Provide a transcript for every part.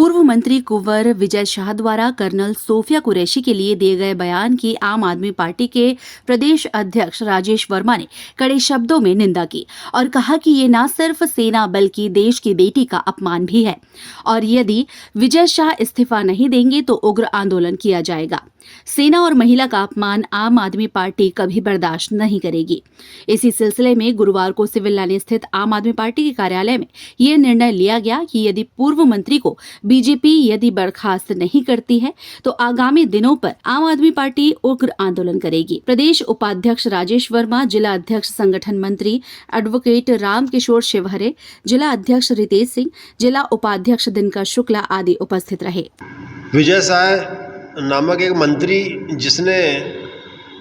पूर्व मंत्री कुंवर विजय शाह द्वारा कर्नल सोफिया कुरैशी के लिए दिए गए बयान की आम आदमी पार्टी के प्रदेश अध्यक्ष राजेश वर्मा ने कड़े शब्दों में निंदा की और कहा कि ये न सिर्फ सेना बल्कि देश की बेटी का अपमान भी है और यदि विजय शाह इस्तीफा नहीं देंगे तो उग्र आंदोलन किया जाएगा। सेना और महिला का अपमान आम आदमी पार्टी कभी बर्दाश्त नहीं करेगी। इसी सिलसिले में गुरुवार को सिविल लाइन स्थित आम आदमी पार्टी के कार्यालय में यह निर्णय लिया गया कि यदि पूर्व मंत्री को बीजेपी यदि बर्खास्त नहीं करती है तो आगामी दिनों पर आम आदमी पार्टी उग्र आंदोलन करेगी। प्रदेश उपाध्यक्ष राजेश वर्मा, जिला अध्यक्ष संगठन मंत्री एडवोकेट राम किशोर शिवहरे, जिला अध्यक्ष रितेश सिंह, जिला उपाध्यक्ष दिनकर शुक्ला आदि उपस्थित रहे। विजय शाह नामक एक मंत्री जिसने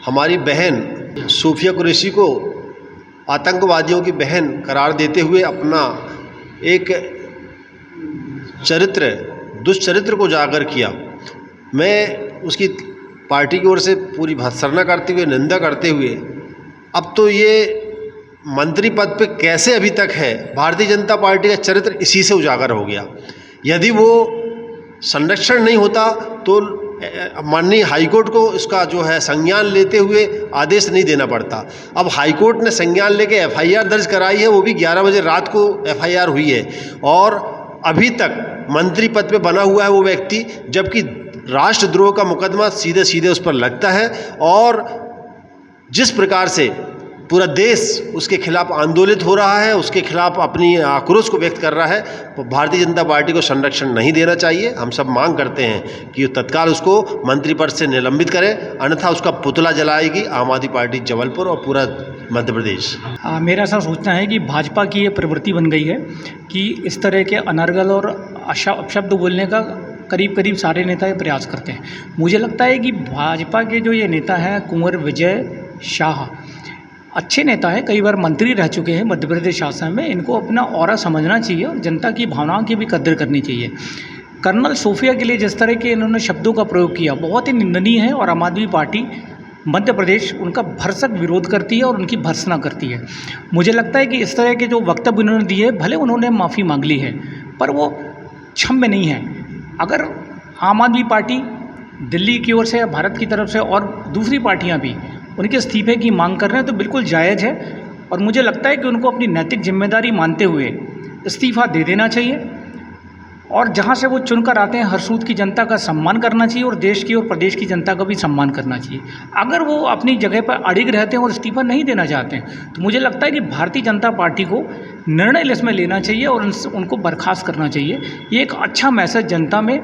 हमारी बहन सोफिया कुरैशी को आतंकवादियों की बहन करार देते हुए अपना एक दुष्चरित्र को उजागर किया, मैं उसकी पार्टी की ओर से पूरी भर्त्सना करते हुए, निंदा करते हुए, अब तो ये मंत्री पद पे कैसे अभी तक है, भारतीय जनता पार्टी का चरित्र इसी से उजागर हो गया। यदि वो संरक्षण नहीं होता तो माननीय हाईकोर्ट को इसका जो है संज्ञान लेते हुए आदेश नहीं देना पड़ता। अब हाईकोर्ट ने संज्ञान लेके एफआईआर दर्ज कराई है, वो भी 11 बजे रात को एफआईआर हुई है और अभी तक मंत्री पद पे बना हुआ है वो व्यक्ति, जबकि राष्ट्रद्रोह का मुकदमा सीधे सीधे उस पर लगता है और जिस प्रकार से पूरा देश उसके खिलाफ आंदोलित हो रहा है, उसके खिलाफ अपनी आक्रोश को व्यक्त कर रहा है, तो भारतीय जनता पार्टी को संरक्षण नहीं देना चाहिए। हम सब मांग करते हैं कि तत्काल उसको मंत्री पद से निलंबित करें, अन्यथा उसका पुतला जलाएगी आम आदमी पार्टी जबलपुर और पूरा मध्य प्रदेश। मेरा ऐसा सोचना है कि भाजपा की ये प्रवृत्ति बन गई है कि इस तरह के अनर्गल और अपशब्द बोलने का करीब करीब सारे नेता ये प्रयास करते हैं। मुझे लगता है कि भाजपा के जो ये नेता हैं कुंवर विजय शाह अच्छे नेता है, कई बार मंत्री रह चुके हैं मध्य प्रदेश शासन में, इनको अपना ऑरा समझना चाहिए और जनता की भावनाओं की भी कद्र करनी चाहिए। कर्नल सोफिया के लिए जिस तरह के इन्होंने शब्दों का प्रयोग किया बहुत ही निंदनीय है और आम आदमी पार्टी मध्य प्रदेश उनका भरसक विरोध करती है और उनकी भर्त्सना करती है। मुझे लगता है कि इस तरह के जो वक्तव्य उन्होंने दिए, भले उन्होंने माफ़ी मांग ली है पर वो क्षम्य नहीं है। अगर आम आदमी पार्टी दिल्ली की ओर से या भारत की तरफ से और दूसरी पार्टियाँ भी उनके इस्तीफे की मांग कर रहे हैं तो बिल्कुल जायज़ है और मुझे लगता है कि उनको अपनी नैतिक जिम्मेदारी मानते हुए इस्तीफ़ा दे देना चाहिए और जहां से वो चुनकर आते हैं हर सूद की जनता का सम्मान करना चाहिए और देश की और प्रदेश की जनता का भी सम्मान करना चाहिए। अगर वो अपनी जगह पर अड़िग रहते हैं और इस्तीफ़ा नहीं देना चाहते हैं तो मुझे लगता है कि भारतीय जनता पार्टी को निर्णय इसमें लेना चाहिए और उनको बर्खास्त करना चाहिए। ये एक अच्छा मैसेज जनता में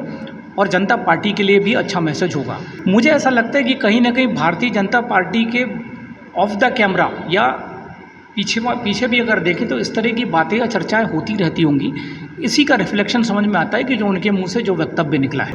और जनता पार्टी के लिए भी अच्छा मैसेज होगा। मुझे ऐसा लगता है कि कहीं ना कहीं भारतीय जनता पार्टी के ऑफ द कैमरा या पीछे भी अगर देखें तो इस तरह की बातें या चर्चाएं होती रहती होंगी। इसी का रिफ्लेक्शन समझ में आता है कि जो उनके मुंह से जो वक्तव्य निकला है।